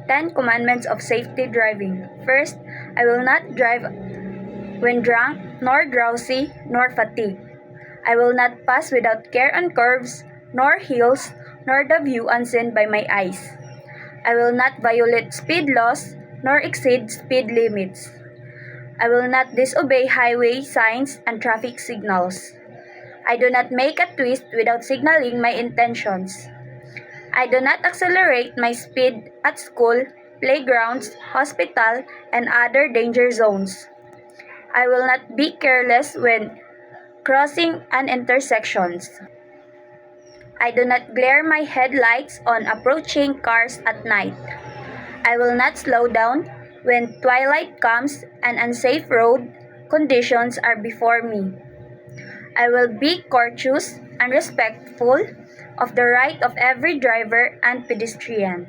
10 Commandments of Safety Driving. First, I will not drive when drunk, nor drowsy, nor fatigued. I will not pass without care on curves, nor hills, nor the view unseen by my eyes. I will not violate speed laws, nor exceed speed limits. I will not disobey highway signs and traffic signals. I do not make a twist without signaling my intentions. I do not accelerate my speed at school, playgrounds, hospital, and other danger zones. I will not be careless when crossing an intersections. I do not glare my headlights on approaching cars at night. I will not slow down when twilight comes and unsafe road conditions are before me. I will be courteous and respectful of the right of every driver and pedestrian.